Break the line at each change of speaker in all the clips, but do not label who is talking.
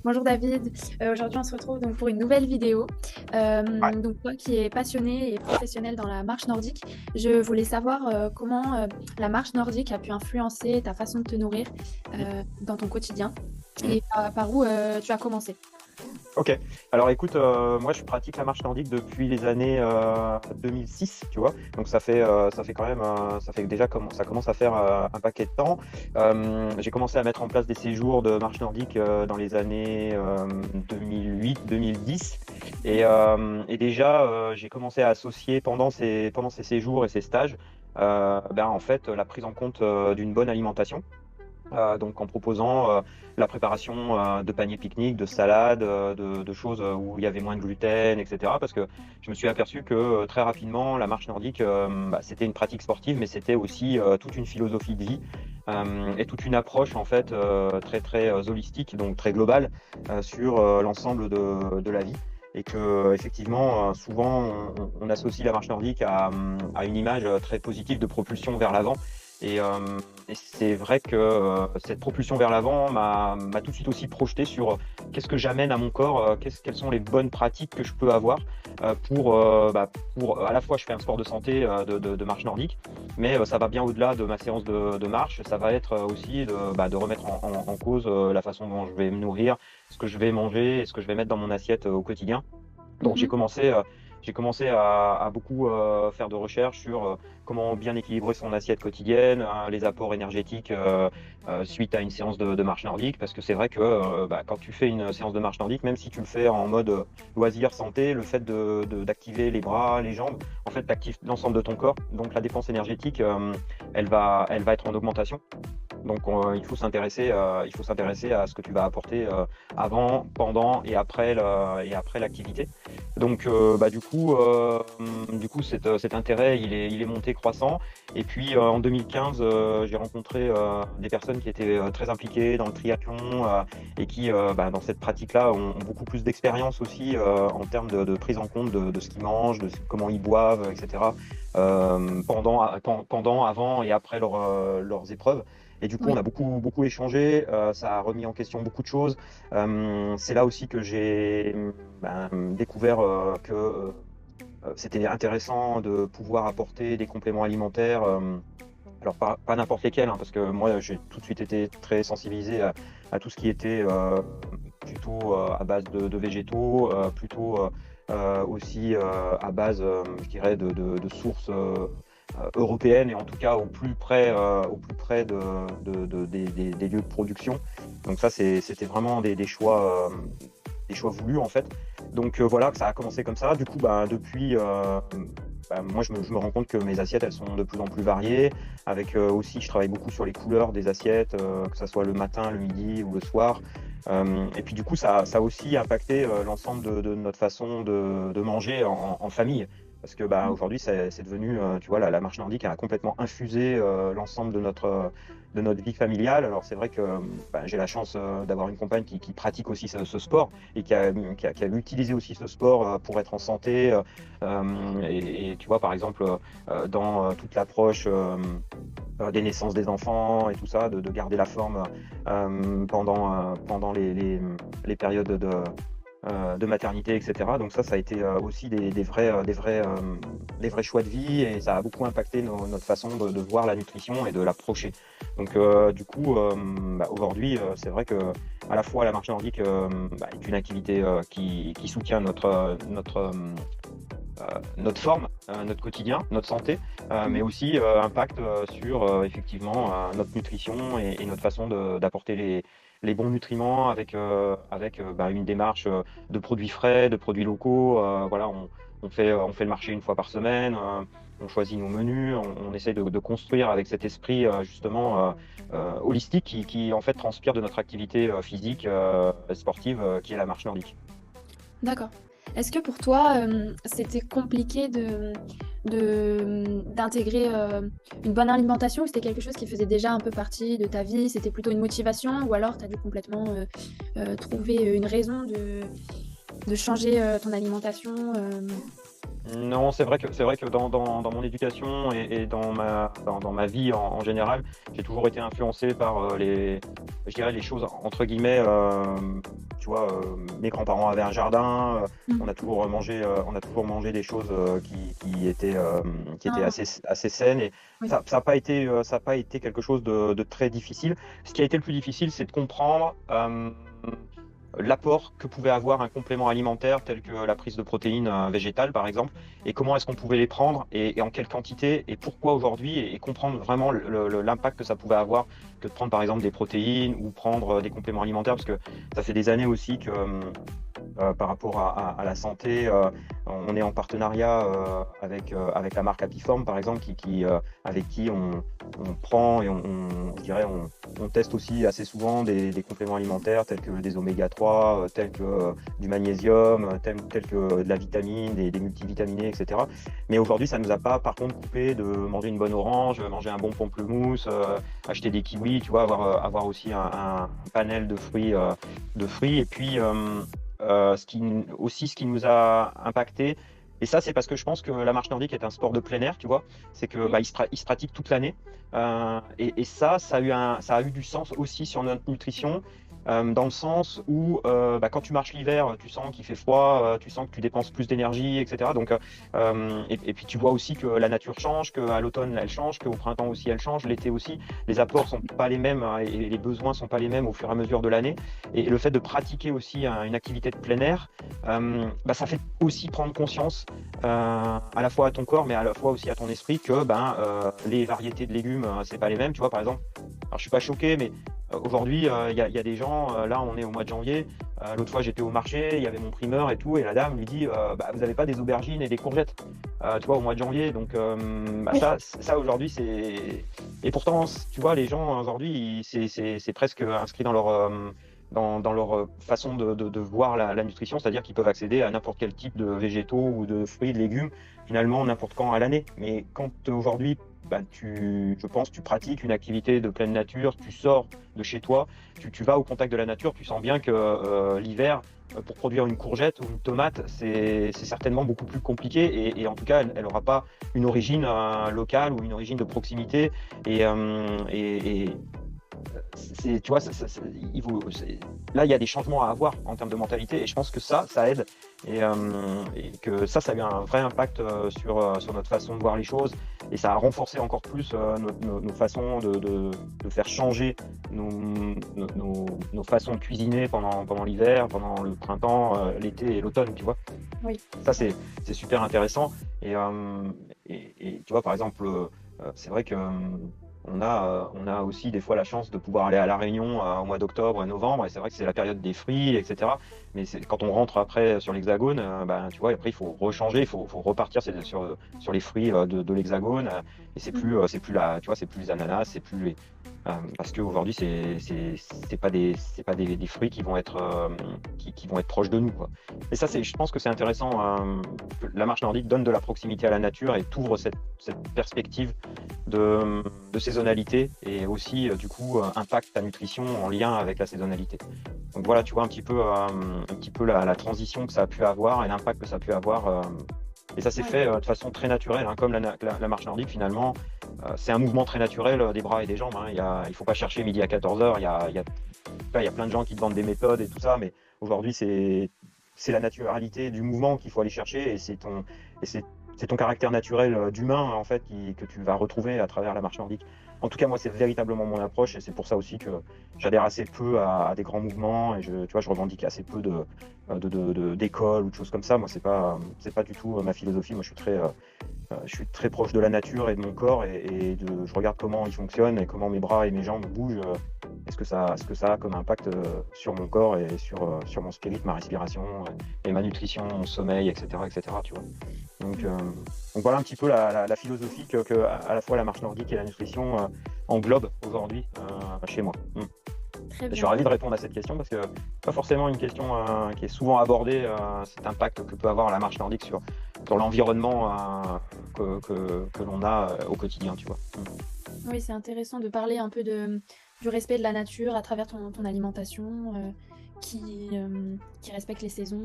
Bonjour David. Aujourd'hui on se retrouve donc pour une nouvelle vidéo.
Ouais.
Donc toi qui es passionné et professionnel dans la marche nordique, je voulais savoir comment la marche nordique a pu influencer ta façon de te nourrir
Mmh.
dans ton quotidien
Mmh.
et par où tu as commencé.
OK. Alors écoute, moi je pratique la marche nordique depuis les années, 2006, tu vois? Donc ça fait quand même, ça fait déjà ça commence à faire, un paquet de temps. J'ai commencé à mettre en place des séjours de marche nordique, dans les années, 2008-2010 et déjà, j'ai commencé à associer pendant ces séjours et ces stages, en fait, la prise en compte, d'une bonne alimentation. Donc en proposant, la préparation, de paniers pique-nique, de salades, de choses, où il y avait moins de gluten et cetera. Parce que je me suis aperçu que, très rapidement, la marche nordique, c'était une pratique sportive, mais c'était aussi, toute une philosophie de vie, et toute une approche en fait, très, très, holistique, donc très globale, sur, l'ensemble de la vie et qu'effectivement, souvent on associe la marche nordique à une image, très positive de propulsion vers l'avant et c'est vrai que, cette propulsion vers l'avant m'a tout de suite aussi projeté sur, qu'est-ce que j'amène à mon corps, quelles sont les bonnes pratiques que je peux avoir, pour à la fois je fais un sport de santé, de marche nordique, mais, ça va bien au-delà de ma séance de marche. Ça va être, aussi de remettre en cause, la façon dont je vais me nourrir, ce que je vais manger et ce que je vais mettre dans mon assiette, au quotidien. Donc
Mhm.
j'ai commencé à beaucoup, faire de recherches sur, comment bien équilibrer son assiette quotidienne, les apports énergétiques, suite à une séance de marche nordique. Parce que c'est vrai que, quand tu fais une séance de marche nordique, même si tu le fais en mode, loisir santé, le fait d'activer les bras, les jambes, en fait, tu actives l'ensemble de ton corps. Donc la dépense énergétique, elle va être en augmentation. Donc il faut s'intéresser à ce que tu vas apporter, avant, pendant et après l'activité. Donc du coup cet intérêt il est monté croissant et puis, en 2015, j'ai rencontré, des personnes qui étaient, très impliquées dans le triathlon, et qui, dans cette pratique-là ont beaucoup plus d'expérience aussi, en termes de prise en compte de ce qu'ils mangent, comment ils boivent et cetera, pendant, avant et après leurs épreuves. Et du coup, on
Oui.
a beaucoup, beaucoup échangé. Ça a remis en question beaucoup de choses. C'est là aussi que j'ai découvert que c'était intéressant de pouvoir apporter des compléments alimentaires. Alors, pas n'importe lesquels, hein, parce que moi, j'ai tout de suite été très sensibilisé à tout ce qui était plutôt à base de végétaux, plutôt aussi à base, je dirais, de sources européennes et en tout cas au plus près des lieux de production. Donc ça, c'était vraiment des choix voulus en fait. Donc voilà, que ça a commencé comme ça. Du coup, depuis, moi je me rends compte que mes assiettes, elles sont de plus en plus variées. Avec aussi, je travaille beaucoup sur les couleurs des assiettes, que ça soit le matin, le midi ou le soir. Et puis du coup, ça a aussi impacté l'ensemble de notre façon de manger en famille. Parce que aujourd'hui, c'est devenu, tu vois, la marche nordique a complètement infusé l'ensemble de notre vie familiale. Alors c'est vrai que j'ai la chance d'avoir une compagne qui pratique aussi ce sport et qui a utilisé aussi ce sport pour être en santé. Et tu vois, par exemple, dans toute l'approche des naissances des enfants et tout ça, de garder la forme pendant les périodes de maternité, et cetera. Donc ça a été aussi des vrais choix de vie et ça a beaucoup impacté notre façon de voir la nutrition et de l'approcher. Donc du coup, aujourd'hui, c'est vrai que à la fois la marche nordique est une activité qui soutient notre forme, notre quotidien, notre santé, mais
Mhm.
aussi impact sur effectivement notre nutrition et notre façon d'apporter les bons nutriments avec une démarche de produits frais, de produits locaux. Voilà, on fait le marché une fois par semaine. On choisit nos menus, on essaie de construire avec cet esprit justement holistique qui en fait transpire de notre activité physique, sportive, qui est la marche nordique.
D'accord. Est-ce que pour toi, c'était compliqué d'intégrer une bonne alimentation ou c'était quelque chose qui faisait déjà un peu partie de ta vie? C'était plutôt une motivation ou alors tu as dû complètement trouver une raison de changer ton alimentation?
Non, c'est vrai que dans mon éducation et dans ma vie en général, j'ai toujours été influencé par je dirais les choses entre guillemets. Tu vois, mes grands-parents avaient un jardin.
Mmh.
On a toujours mangé des choses qui étaient
Ah,
assez saines, et
oui.
ça n'a pas été quelque chose de très difficile. Ce qui a été le plus difficile, c'est de comprendre l'apport que pouvait avoir un complément alimentaire tel que la prise de protéines végétales, par exemple, et comment est-ce qu'on pouvait les prendre, et en quelle quantité, et pourquoi aujourd'hui, et comprendre vraiment l'impact que ça pouvait avoir que de prendre par exemple des protéines ou prendre des compléments alimentaires, parce que ça fait des années aussi que par rapport à la santé, on est en partenariat avec la marque Apiform, par exemple, avec qui on prend et je dirais, on teste aussi assez souvent des compléments alimentaires tels que des oméga 3, tels que du magnésium, tels que de la vitamine, des multivitaminés, etc. Mais aujourd'hui, ça ne nous a pas, par contre, coupé de manger une bonne orange, manger un bon pamplemousse, acheter des kiwis, tu vois, avoir aussi un panel de fruits. Et puis, ce qui nous a impacté, et ça, c'est parce que je pense que la marche nordique est un sport de plein air, tu vois, c'est que
Oui.
il se pratique toute l'année. Et ça a eu du sens aussi sur notre nutrition, dans le sens où quand tu marches l'hiver, tu sens qu'il fait froid, tu sens que tu dépenses plus d'énergie, etc. Donc, et puis tu vois aussi que la nature change, qu'à l'automne elle change, qu'au printemps aussi elle change, l'été aussi. Les apports sont pas les mêmes, hein, et les besoins sont pas les mêmes au fur et à mesure de l'année. Et le fait de pratiquer aussi une activité de plein air, ça fait aussi prendre conscience, à la fois à ton corps, mais à la fois aussi à ton esprit, que les variétés de légumes, c'est pas les mêmes. Tu vois, par exemple, alors je suis pas choqué, mais aujourd'hui, il y a des gens, là on est au mois de janvier, l'autre fois j'étais au marché, il y avait mon primeur et tout, et la dame lui dit, vous n'avez pas des aubergines et des courgettes, tu vois, au mois de janvier. Donc
Oui.
ça aujourd'hui, et pourtant, tu vois, les gens aujourd'hui, c'est presque inscrit dans leur façon de voir la nutrition, c'est-à-dire qu'ils peuvent accéder à n'importe quel type de végétaux ou de fruits, de légumes, finalement n'importe quand à l'année. Mais quand aujourd'hui, je pense, tu pratiques une activité de pleine nature, tu sors de chez toi, tu vas au contact de la nature, tu sens bien que l'hiver, pour produire une courgette ou une tomate, c'est certainement beaucoup plus compliqué, et en tout cas, elle n'aura pas une origine locale ou une origine de proximité. Et tu vois, là, il y a des changements à avoir en termes de mentalité, et je pense que ça aide, et que ça a eu un vrai impact sur notre façon de voir les choses, et ça a renforcé encore plus nos façons de faire changer nos façons de cuisiner pendant l'hiver, pendant le printemps, l'été et l'automne, tu vois.
Oui.
Ça, c'est super intéressant. Et tu vois, par exemple, c'est vrai que on a aussi des fois la chance de pouvoir aller à La Réunion au mois d'octobre et novembre, et c'est vrai que c'est la période des fruits, etc. Mais quand on rentre après sur l'Hexagone, tu vois, après il faut rechanger, il faut repartir sur les fruits de l'Hexagone, et c'est
Mmh.
plus, tu vois, c'est plus les ananas, c'est plus parce qu'aujourd'hui c'est pas des fruits qui vont être proches de nous, quoi. Et ça, je pense que c'est intéressant. Que la marche nordique donne de la proximité à la nature et t'ouvre cette perspective de saisonnalité, et aussi du coup impacte ta nutrition en lien avec la saisonnalité. Donc voilà, tu vois un petit peu la transition que ça a pu avoir et l'impact que ça a pu avoir. Et ça s'est
Ouais.
fait de façon très naturelle, hein, comme la marche nordique finalement. C'est un mouvement très naturel des bras et des jambes, hein. Il faut pas chercher midi à 14h. Il y a plein de gens qui te vendent des méthodes et tout ça, mais aujourd'hui c'est la naturalité du mouvement qu'il faut aller chercher, et c'est ton caractère naturel d'humain en fait que tu vas retrouver à travers la marche nordique. En tout cas, moi, c'est véritablement mon approche, et c'est pour ça aussi que j'adhère assez peu à des grands mouvements, et tu vois, je revendique assez peu d'écoles ou de choses comme ça. Moi, c'est pas du tout ma philosophie. Moi, je suis très proche de la nature et de mon corps, et je regarde comment il fonctionne et comment mes bras et mes jambes bougent, et ce que ça a comme impact sur mon corps et sur mon spirit, ma respiration, et ma nutrition, mon sommeil, etc., etc., tu vois. Donc,
Mmh.
euh, donc voilà un petit peu la philosophie que à la fois la marche nordique et la nutrition englobent aujourd'hui chez moi.
Très
Je suis
bien.
ravi de répondre à cette question, parce que pas forcément une question qui est souvent abordée, cet impact que peut avoir la marche nordique sur l'environnement que l'on a au quotidien, tu vois.
Oui, c'est intéressant de parler un peu du respect de la nature à travers ton alimentation, qui respecte les saisons.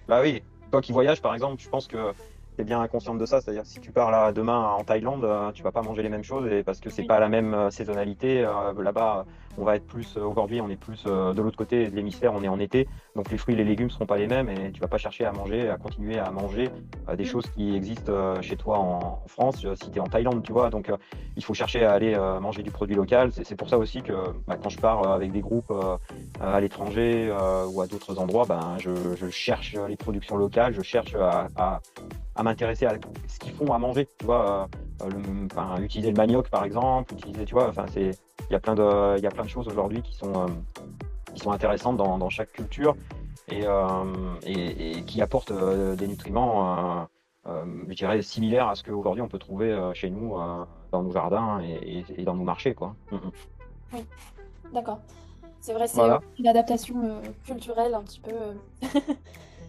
Bah oui, toi qui voyages par exemple, je pense que es bien consciente de ça. C'est-à-dire si tu pars là demain en Thaïlande, tu vas pas manger les mêmes choses et parce que c'est
Oui.
pas la même saisonnalité. Là-bas, on va être plus aujourd'hui, on est plus de l'autre côté de l'hémisphère, on est en été, donc les fruits et les légumes seront pas les mêmes et tu vas pas chercher à manger, à continuer à manger des
Mm.
choses qui existent chez toi en France si tu es en Thaïlande, tu vois. Donc il faut chercher à aller manger du produit local. C'est pour ça aussi que quand je pars avec des groupes à l'étranger ou à d'autres endroits, je cherche les productions locales, je cherche à m'intéresser à ce qu'ils font à manger, tu vois, utiliser le manioc par exemple, utiliser, tu vois, il y a plein de choses aujourd'hui qui sont intéressantes dans chaque culture et qui apportent des nutriments, je dirais, similaires à ce qu'aujourd'hui on peut trouver chez nous dans nos jardins et dans nos marchés, quoi.
Oui, d'accord. C'est vrai, c'est
Voilà.
une adaptation culturelle un petit peu.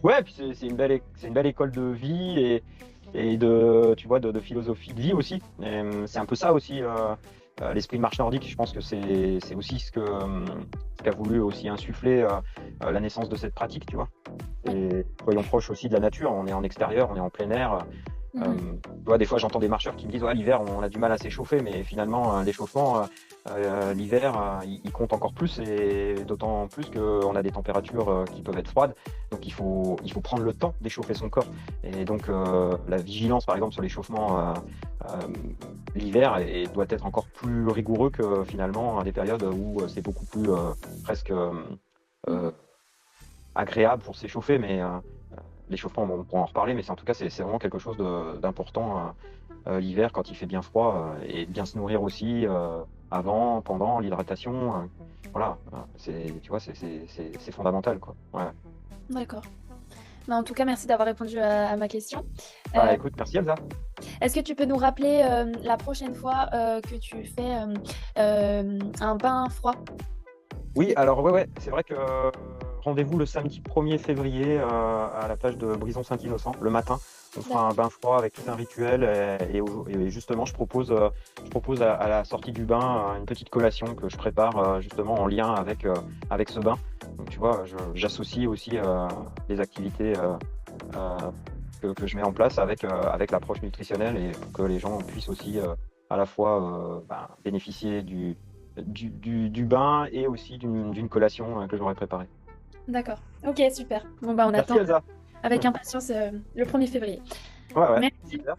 Ouais, puis c'est c'est une belle école de vie et de, tu vois, de philosophie de vie aussi. C'est un peu ça aussi, l'esprit de marche nordique. Je pense que c'est aussi ce qu'a voulu aussi insuffler la naissance de cette pratique, tu vois.
Oui.
Et soyons proches aussi de la nature. On est en extérieur, on est en plein air.
Mhm.
Tu vois, des fois, j'entends des marcheurs qui me disent, ouais, l'hiver, on a du mal à s'échauffer, mais finalement, l'échauffement, l'hiver, il compte encore plus, et d'autant plus qu'on a des températures qui peuvent être froides. Donc, il faut prendre le temps d'échauffer son corps. Et donc, la vigilance, par exemple, sur l'échauffement l'hiver doit être encore plus rigoureux que finalement des périodes où c'est beaucoup plus presque
Mhm.
euh, agréable pour s'échauffer, mais l'échauffement, bon, on pourra en reparler, mais en tout cas, c'est vraiment quelque chose d'important l'hiver quand il fait bien froid et bien se nourrir aussi avant, pendant l'hydratation. Voilà, tu vois, c'est fondamental, quoi. Ouais.
D'accord. Bah, en tout cas, merci d'avoir répondu à ma question.
Bah, écoute, merci Elsa.
Est-ce que tu peux nous rappeler la prochaine fois que tu fais un bain froid?
Oui, alors ouais, c'est vrai que rendez-vous le samedi 1er février à la plage de Brison-Saint-Innocent, le matin. On fera un
D'accord.
bain froid avec tout un rituel et justement je propose à la sortie du bain une petite collation que je prépare justement en lien avec ce bain. Donc tu vois, j'associe aussi les activités euh, que je mets en place avec l'approche nutritionnelle et pour que les gens puissent aussi à la fois bénéficier du bain et aussi d'une collation que j'aurais préparée.
D'accord. Ok, super. Bon, bah, on
Merci
attend
Elsa.
avec impatience le 1er février.
Ouais,
Merci.
super.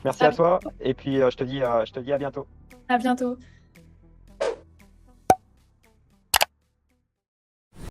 Merci
À
à toi et puis je te dis à bientôt.
à bientôt.